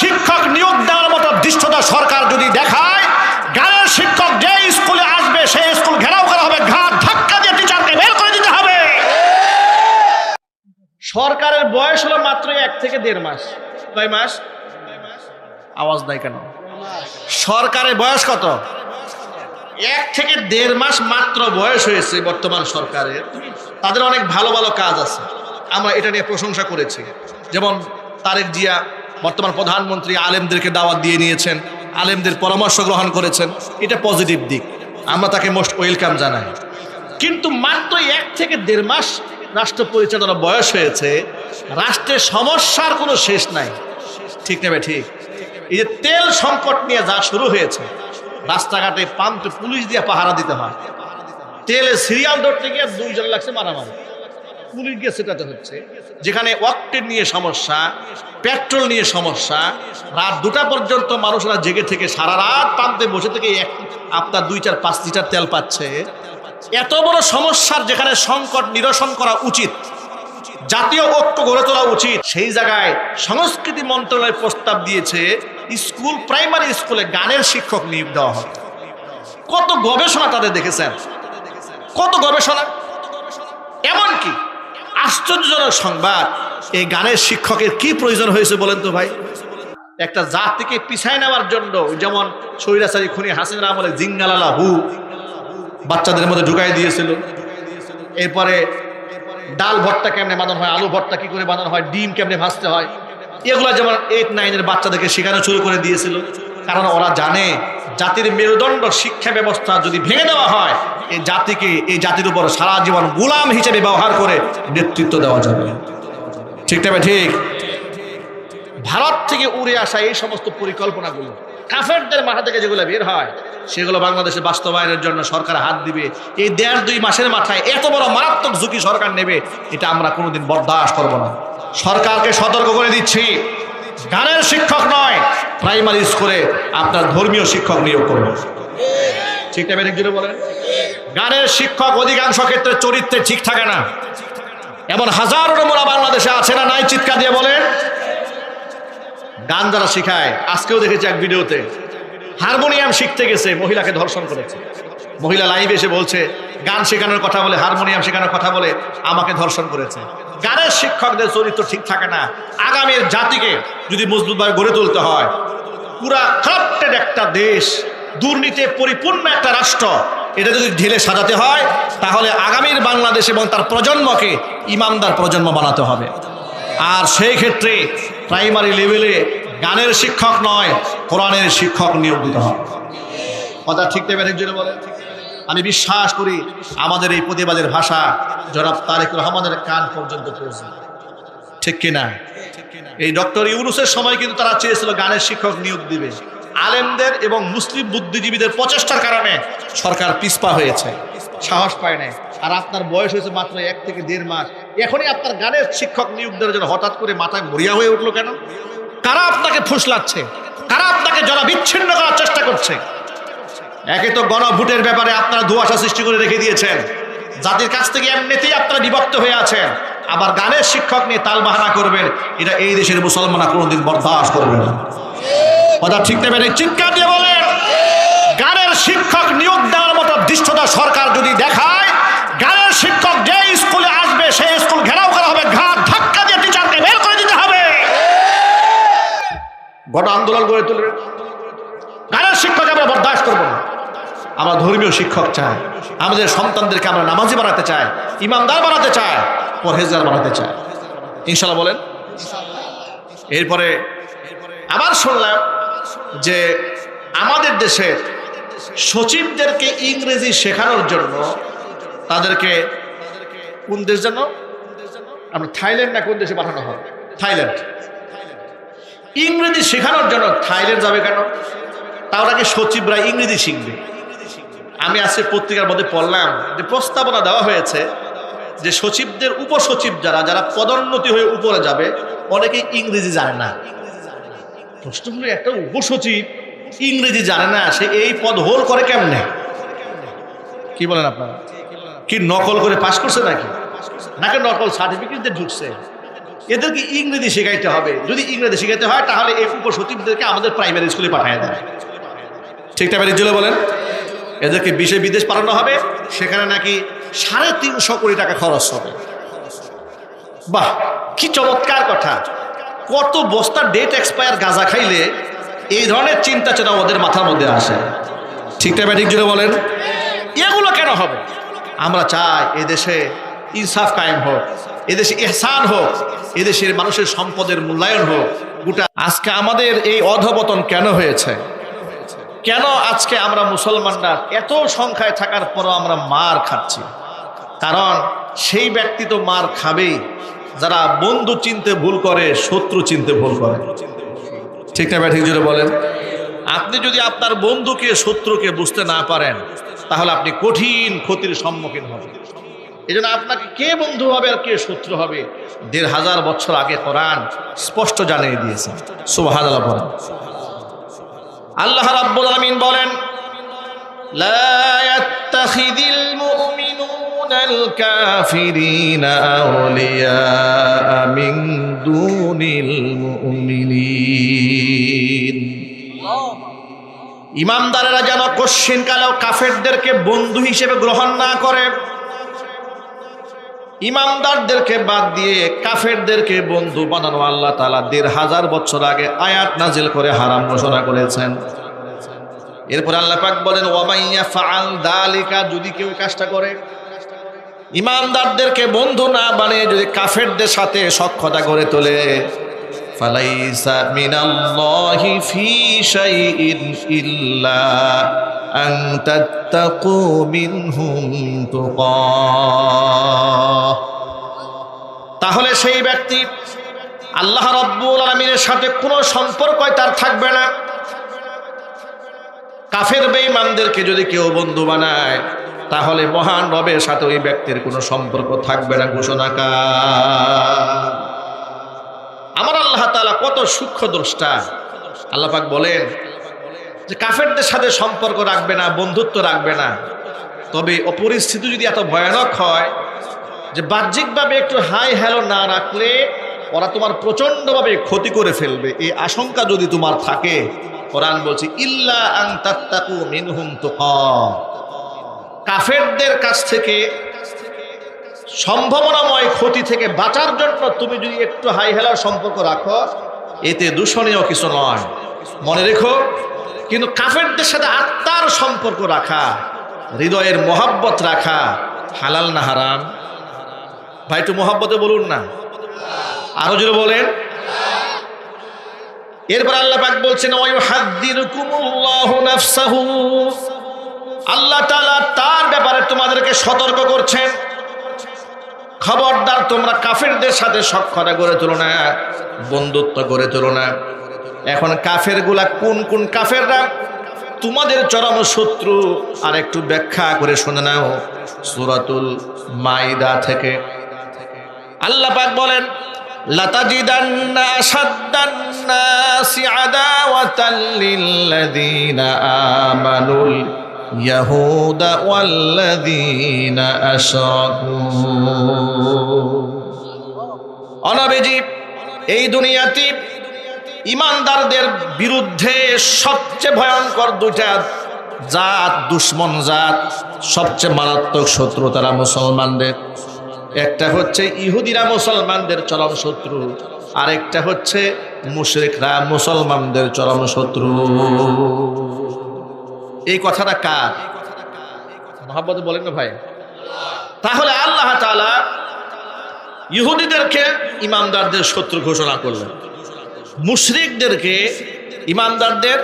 শিক্ষক নিয়োগ দেওয়ার মতো দৃষ্টতা সরকার যদি দেখায়, গানের শিক্ষক যে স্কুলে আসবে সেই স্কুল ঘেরাও করা হবে, ঘাট ধাক্কা দিয়ে টিচারকে বের করে দিতে হবে। সরকারের বয়স হলো মাত্র 1 থেকে 1.5 মাস। কয় মাস? আওয়াজ নাই কেন? সরকারের বয়স কত? 1 থেকে 1.5 মাস মাত্র বয়স হয়েছে বর্তমান সরকারের। তাদের অনেক ভালো ভালো কাজ আছে, আমরা এটা নিয়ে প্রশংসা করেছি। যেমন তারেক জিয়া বর্তমান প্রধানমন্ত্রী আলেমদেরকে দাওয়াত দিয়ে নিয়েছেন, আলেমদের পরামর্শ গ্রহণ করেছেন, এটা পজিটিভ দিক, আমরা তাকে মোস্ট ওয়েলকাম জানাই। কিন্তু মাত্র 1 থেকে 1.5 মাস রাষ্ট্র পরিচালনার বয়স হয়েছে, রাষ্ট্রের সমস্যার কোনো শেষ নাই। ঠিক নেবে ঠিক? এই যে তেল সংকট নিয়ে যা শুরু হয়েছে, রাস্তাঘাটে পাম্পে পুলিশ দিয়ে পাহারা দিতে হয়, তেলে সিরিয়াল ধরতে গিয়ে 2 জন লাগছে মারামারি, পুলিশ গিয়ে সেটাতে হচ্ছে। যেখানে অক্টেন নিয়ে সমস্যা, পেট্রোল নিয়ে সমস্যা, রাত 2টা পর্যন্ত মানুষরা জেগে থেকে সারা রাত পাম্পে বসে থেকে আপনার 2, 4, 5 লিটার তেল পাচ্ছে। এত বড় সমস্যার যেখানে সংকট নিরসন করা উচিত, জাতীয় ঐক্য গড়ে তোলা উচিত, সেই জায়গায় সংস্কৃতি মন্ত্রণালয় প্রস্তাব দিয়েছে স্কুল, প্রাইমারি স্কুলে গানের শিক্ষক নিয়োগ দেওয়া হবে। কত গবেষণা তাদের দেখেছেন, কত গবেষণা। এমনকি আশ্চর্যজনক সংবাদ, এই গানের শিক্ষকের কি প্রয়োজন হয়েছে বলেন তো ভাই? একটা জাতিকে পিছায় নেওয়ার জন্য, যেমন স্বৈরাচারী খুনি হাসিনা আমলে জিঙ্গালালা হু বাচ্চাদের মধ্যে ঢুকাই দিয়েছিল। এরপরে ডাল ভর্তা কেমনে বানানো হয়, আলু ভর্তা কি করে বানানো হয়, ডিম কেমনে ভাজতে হয়, এগুলা যেমন 8, 9 বাচ্চাদেরকে শেখানো শুরু করে দিয়েছিল। কারণ ওরা জানে জাতির মেরুদণ্ড শিক্ষা ব্যবস্থা যদি ভেঙে দেওয়া হয়, এই জাতিকে, এই জাতির উপর সারা জীবন গোলাম হিসেবে ব্যবহার করে নেতৃত্ব দেওয়া যাবে। ঠিক তবে ঠিক? ভারত থেকে উড়ে আসা এই সমস্ত পরিকল্পনাগুলো, কাফেরদের মাথা থেকে যেগুলো বের হয়, সেগুলো বাংলাদেশে বাস্তবায়নের জন্য সরকার হাত দিবে। এই 1.5-2 মাসের মাথায় এত বড় মারাত্মক ঝুঁকি সরকার নেবে, এটা আমরা কোনোদিন বরদাস্ত করব না। সরকারকে সতর্ক করে দিচ্ছি, গানের শিক্ষক নয়, প্রাইমারি স্কুলে আপনার ধর্মীয় শিক্ষক নিয়োগ করবেন। ঠিক না? বেরিয়ে বলেন, গানের শিক্ষক অধিকাংশ ক্ষেত্রে চরিত্রে ঠিক থাকে না। এমন হাজারো নমুনা বাংলাদেশে আছে না নাই? চিৎকার দিয়ে বলেন। গান যারা শিখায়, আজকেও দেখেছি এক ভিডিওতে, হারমোনিয়াম শিখতে গেছে, মহিলাকে ধর্ষণ করেছে। মহিলা লাইভে এসে বলছে, গান শেখানোর কথা বলে, হারমোনিয়াম শেখানোর কথা বলে আমাকে ধর্ষণ করেছে। গানের শিক্ষকদের চরিত্র ঠিক থাকে না। আগামীর জাতিকে যদি মজবুতভাবে গড়ে তুলতে হয়, পুরা কারাপ্টেড একটা দেশ, দুর্নীতি পরিপূর্ণ একটা রাষ্ট্র, এটা যদি ঢেলে সাজাতে হয়, তাহলে আগামীর বাংলাদেশ এবং তার প্রজন্মকে ইমানদার প্রজন্ম বানাতে হবে। আর সেই ক্ষেত্রে প্রাইমারি লেভেলে গানের শিক্ষক নয়, কোরআনের শিক্ষক নিয়োগ দিতে হবে। কথা ঠিক নেবেন একজনে বলে। আমি বিশ্বাস করি আমাদের এই প্রতিবাদের ভাষা জনাব তারেক রহমানের কান পর্যন্ত পৌঁছে। ঠিক কিনা? এই ডক্টর ইউনূসের সময় কিন্তু তারা চেয়েছিল গানের শিক্ষক নিয়োগ দিবে। আলেমদের এবং মুসলিম বুদ্ধিজীবীদের প্রচেষ্টার কারণে সরকার পিছপা হয়েছে, সাহস পায় না। আর আপনার বয়স হয়েছে মাত্র 1 থেকে 1.5 মাস, এখনই আপনার গানের শিক্ষক নিয়োগ দেওয়ার জন্য হঠাৎ করে মাথায় মরিয়া হয়ে উঠলো কেন? কারা আপনাকে ফুসলাচ্ছে? কারা আপনাকে জনবিচ্ছিন্ন করার চেষ্টা করছে? একে তো গণভোটের ব্যাপারে আপনারা ধোঁয়াশা সৃষ্টি করে রেখে দিয়েছেন, জাতির কাছ থেকে এমনিতেই আপনারা বিভক্ত হয়ে আছেন, আবার গানের শিক্ষক নিয়ে তালবাহানা করবেন, এটা এই দেশের মুসলমানরা কোনোদিন বরদাস্ত করবে না। কথা ঠিক নেবেন? চিৎকার দিয়ে বলেন, গানের শিক্ষক নিয়োগ দেওয়ার মতো দৃষ্টতা সরকার যদি দেখায়, গানের শিক্ষক যে স্কুলে আসবে সেই স্কুল ঘেরাও করা হবে, ঘাট ধাক্কা দিয়ে টিচারকে বের করে দিতে হবে। গণ আন্দোলন গড়ে তুলবে। গানের শিক্ষক আমরা বরদাস্ত করবো না। আমরা ধর্মীয় শিক্ষক চাই, আমাদের সন্তানদেরকে আমরা নামাজি বানাতে চাই, ইমানদার বানাতে চাই, পরহেজগার বানাতে চাই। ইনশাল্লাহ বলেন। এরপরে আবার শুনলাম যে আমাদের দেশের সচিবদেরকে ইংরেজি শেখানোর জন্য তাদেরকে কোন দেশ যেন, আমরা থাইল্যান্ড না কোন দেশে পাঠানো হবে? থাইল্যান্ড। ইংরেজি শেখানোর জন্য থাইল্যান্ড যাবে কেন? তাও নাকি সচিবরা ইংরেজি শিখবে। আমি আজকে পত্রিকার মধ্যে পড়লাম যে প্রস্তাবনা দেওয়া হয়েছে যে সচিবদের উপসচিব যারা যারা পদোন্নতি হয়ে উপরে যাবে, অনেকেই ইংরেজি জানে না। প্রশ্ন হলো, একটা উপসচিব ইংরেজি জানে না, সে এই পদ হোল করে কেমনে? কি বলেন আপনারা? কি নকল করে পাশ করছে নাকি? নাকি নকল সার্টিফিকেট দিয়ে ঢুকছে? এদেরকে ইংরেজি শেখাইতে হবে। যদি ইংরেজি শেখাইতে হয় তাহলে এই উপসচিবদেরকে আমাদের প্রাইমারি স্কুলে পাঠায় দেয়। ঠিক টাইপের জন্য বলেন, এদেরকে বিদেশ পাঠানো হবে, সেখানে নাকি 350 কোটি টাকা খরচ হবে। বাহ, কি চমৎকার কথা! কত বস্তা ডেট এক্সপায়ার গাঁজা খাইলে এই ধরনের চিন্তা চেতনা ওদের মাথার মধ্যে আসে? ঠিক টাইপের ঠিক জন্য বলেন, এগুলো কেন হবে? আমরা চাই এদেশে ইনসাফ কায়েম হোক, এদেশে ইহসান হোক, এদেশের মানুষের সম্পদের মূল্যায়ন হোক। গোটা আজকে আমাদের এই অধপতন কেন হয়েছে? কেন আজকে আমরা মুসলমানরা এত সংখ্যায় থাকার পরও আমরা মার খাচ্ছি? কারণ সেই ব্যক্তি তো মার খাবেই যারা বন্ধু চিনতে ভুল করে, শত্রু চিনতে ভুল করে। ঠিক না ভাই? ঠিক জোরে বলেন। আপনি যদি আপনার বন্ধুকে শত্রুকে বুঝতে না পারেন তাহলে আপনি কঠিন ক্ষতির সম্মুখীন হবেন। এই জন্য আপনাকে কে বন্ধু হবে আর কে শত্রু হবে 1500 বছর আগে কোরআন স্পষ্ট জানিয়ে দিয়েছে। সুবহানাল্লাহ বলেন। আল্লাহ রাব্বুল আলামিন বলেন, লা ইয়াত্তাখিযিল মুমিনুনাল কাফিরিনা আউলিয়া মিন দুনিল মুমিনিন। ইমানদারেরা যেন কশ্চিনকালেও কাফেরদেরকে বন্ধু হিসেবে গ্রহণ না করে। ইমানদারদেরকে বাদ দিয়ে কাফেরদেরকে বন্ধু বানানো আল্লাহ তাআলা 1500 বছর আগে আয়াত নাজিল করে হারাম ঘোষণা করেছেন। এরপর আল্লাহ পাক বলেন, ওয়া মাইয়া ফাআল যালিকা, যদি কেউ কাজটা করে, ইমানদারদেরকে বন্ধু না বানিয়ে যদি কাফেরদের সাথে সখ্যতা গড়ে তোলে, ফালাইসা মিনাল্লাহি ফি শাইইন ইল্লা আন তাত্তাকু মিনহুম তুকা। তাহলে সেই ব্যক্তি আল্লাহ রাব্বুল আলামিনের সাথে কোনো সম্পর্কই তার থাকবে না। কাফের বেঈমানদেরকে যদি কেউ বন্ধু বানায় তাহলে মহান রবের সাথে ওই ব্যক্তির কোনো সম্পর্ক থাকবে না। ঘোষণাকার আমার আল্লাহ তাআলা কত সূক্ষ্ম দ্রষ্টা। আল্লাহ পাক বলেন যে কাফেরদের সাথে সম্পর্ক রাখবে না, বন্ধুত্ব রাখবে না। তবে অপরিস্থিতি যদি এত ভয়ানক হয় যে বাহ্যিকভাবে একটু হাই হ্যালো না রাখলে ওরা তোমার প্রচন্ডভাবে ক্ষতি করে ফেলবে, এই আশঙ্কা যদি তোমার থাকে, কোরআন বলছে ইল্লা আন তাত্তাকু মিনহুম তুকা, কাফেরদের কাছ থেকে সম্ভাবনাময় ক্ষতি থেকে বাঁচার জন্য তুমি যদি একটু হাই হেলার সম্পর্ক রাখো, এতে দূষণীয় কিছু নয়, মনে রেখো। কিন্তু কাফেরদের সাথে আত্মার সম্পর্ক রাখা, হৃদয়ের মোহাব্বত রাখা হালাল না হারাম? ভাই একটু মোহাব্বতে বলুন না, আরো জোরে বলেন। এরপর আল্লাহ পাক বলছেন, ওয়া ইউহাদ্দিরুকুমুল্লাহু নাফসাহু, আল্লাহ তাআলা তার ব্যাপারে তোমাদেরকে সতর্ক করছেন, খবরদার তোমরা কাফেরদের সাথে সখ্যতা গড়ে তোলো না, বন্ধুত্ব গড়ে তোলো না। এখন কাফেরগুলা কোন কোন কাফেররা তোমাদের চরম শত্রু আর একটু ব্যাখ্যা করে শুনে নাও সূরাতুল মাইদা থেকে। আল্লাহ পাক বলেন, লাতাজিদান্না আশাদ্দান নাসি আদাওয়াতাল লিল্লাযীনা আমানুল ইয়াহুদা ওয়াল্লাযীনা আশরাকু। অনবীজি এই দুনিয়াতে ইমানদারদের বিরুদ্ধে সবচেয়ে ভয়ঙ্কর দুইটা জাত, দুশ্মন জাত, সবচেয়ে মারাত্মক শত্রু তারা মুসলমানদের। একটা হচ্ছে ইহুদিরা মুসলমানদের চরম শত্রু, আরেকটা হচ্ছে মুশরিকরা মুসলমানদের চরম শত্রু। এই কথাটা কার? মহব্বতে বলেন না ভাই। তাহলে আল্লাহ তাআলা ইহুদিদেরকে ইমানদারদের শত্রু ঘোষণা করলেন, মুশরিকদেরকে ইমানদারদের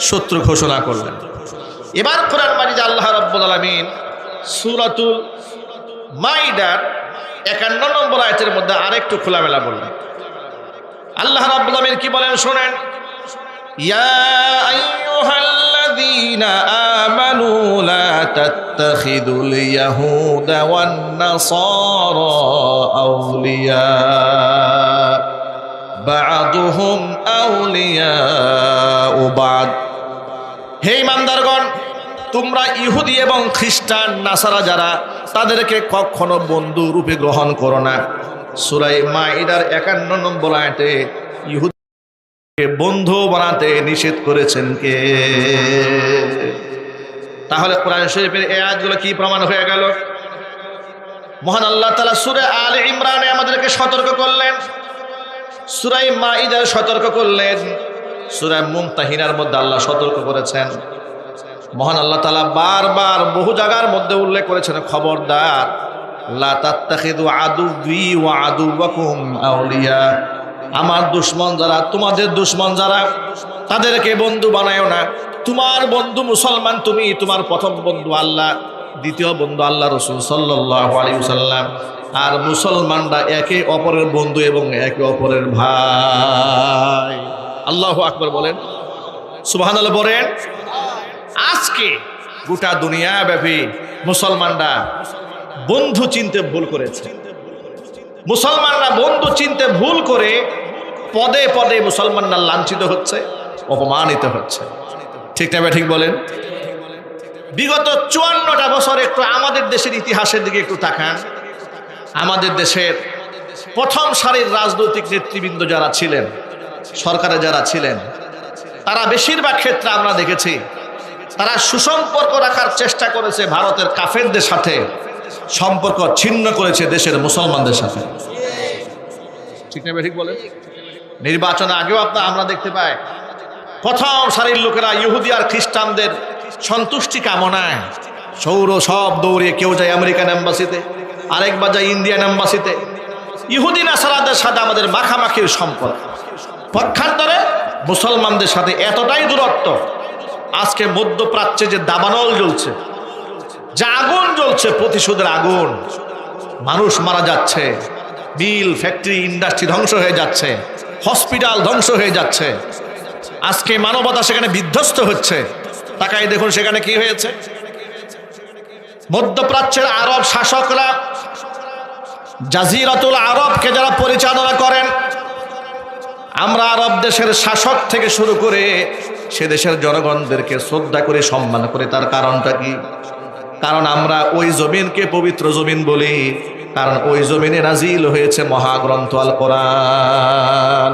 শত্রু ঘোষণা করলেন। এবার কোরআন মাজিদে আল্লাহ রাব্বুল আলামিন সূরাতুল মাইদার 51 নম্বর আয়াতের মধ্যে আরেকটু খোলামেলা বললেন। আল্লাহ রাব্বুল আলামিন কি বলেন শুনেন, ইয়া আইয়ুহাল্লাযীনা আমানু লা তাত্তাখিদুল ইয়াহুদা ওয়ান নাসারা আউলিয়া বা'দুহুম আউলিয়াউ বা'দ। হে ইমানদারগণ, তোমরা ইহুদি এবং খ্রিস্টান নাসারা যারা, তাদেরকে কখনো বন্ধু রূপে গ্রহণ করো না। সূরা মাইদার 51 নম্বর আয়াতে ইহুদিকে বন্ধু বানাতে নিষেধ করেছেন কে? তাহলে কোরআন শরীফের এই আয়াতগুলো কি প্রমাণ হয়ে গেল? মহান আল্লাহ তাআলা সূরা আলে ইমরানে আমাদেরকে সতর্ক করলেন, সূরা মাইদায় সতর্ক করলেন, সূরা মুমতাহিনার মধ্যে আল্লাহ সতর্ক করেছেন। মহান আল্লাহ তাআলা বারবার বহু জায়গার মধ্যে উল্লেখ করেছেন, খবরদার লা তাত্তাখিযু আদুওয়ি ওয়া আদুওয়াকুম আউলিয়া, আমার দুশমন যারা, তোমাদের দুশমন যারা, তাদেরকে বন্ধু বানায়ো না। তোমার বন্ধু মুসলমান তুমি, তোমার প্রথম বন্ধু আল্লাহ, দ্বিতীয় বন্ধু আল্লাহ রাসূল সাল্লাল্লাহু আলাইহি ওয়াসাল্লাম, আর মুসলমানরা একে অপরের বন্ধু এবং একে অপরের ভাই। আল্লাহু আকবার বলেন, সুবহানাল্লাহ বলেন। আজকে গোটা দুনিয়া ব্যাপী মুসলমানরা বন্ধু চিনতে ভুল করেছে। মুসলমানরা বন্ধু চিনতে ভুল করে পদে পদে মুসলমানরা লাঞ্ছিত হচ্ছে, অপমানিত হচ্ছে। ঠিক না ঠিক বলেন? বিগত 54টা বছর একটু আমাদের দেশের ইতিহাসের দিকে একটু তাকান। আমাদের দেশের প্রথম সারির রাজনৈতিক নেতৃবৃন্দ যারা ছিলেন, সরকারে যারা ছিলেন, তারা বেশিরভাগ ক্ষেত্রে আমরা দেখেছি তারা সুসম্পর্ক রাখার চেষ্টা করেছে ভারতের কাফেরদের সাথে, সম্পর্ক ছিন্ন করেছে দেশের মুসলমানদের সাথে। ঠিক না ঠিক বলেন? নির্বাচনের আগেও আমরা দেখতে পাই প্রথম সারির লোকেরা ইহুদি আর খ্রিস্টানদের সন্তুষ্টি কামনায় সব দৌড়িয়ে, কেউ যায় আমেরিকান এম্বাসিতে, আরেকবার যায় ইন্ডিয়ান এম্বাসিতে। ইহুদি নাসারাদের সাথে আমাদের মাখামাখির সম্পর্ক, পক্ষান্তরে মুসলমানদের সাথে এতটাই দূরত্ব। আজকে মধ্যপ্রাচ্যে যে দাবানল জ্বলছে, যে আগুন জ্বলছে, প্রতিশোধের আগুন, মানুষ মারা যাচ্ছে, মিল ফ্যাক্টরি ইন্ডাস্ট্রি ধ্বংস হয়ে যাচ্ছে, হসপিটাল ধ্বংস হয়ে যাচ্ছে, আজকে মানবতা সেখানে বিধ্বস্ত হচ্ছে। তাকাই দেখুন সেখানে কি হয়েছে। মধ্যপ্রাচ্যের আরব শাসকরা জাজিরাতুল আরবকে যারা পরিচালনা করেন, আমরা আরব দেশের শাসক থেকে শুরু করে সে দেশের জনগণদেরকে শ্রদ্ধা করে সম্মান করে। তার কারণটা কি? কারণ আমরা ওই জমিনকে পবিত্র জমিন বলি, কারণ ওই জমিনে নাজিল হয়েছে মহাগ্রন্থ আল কোরআন।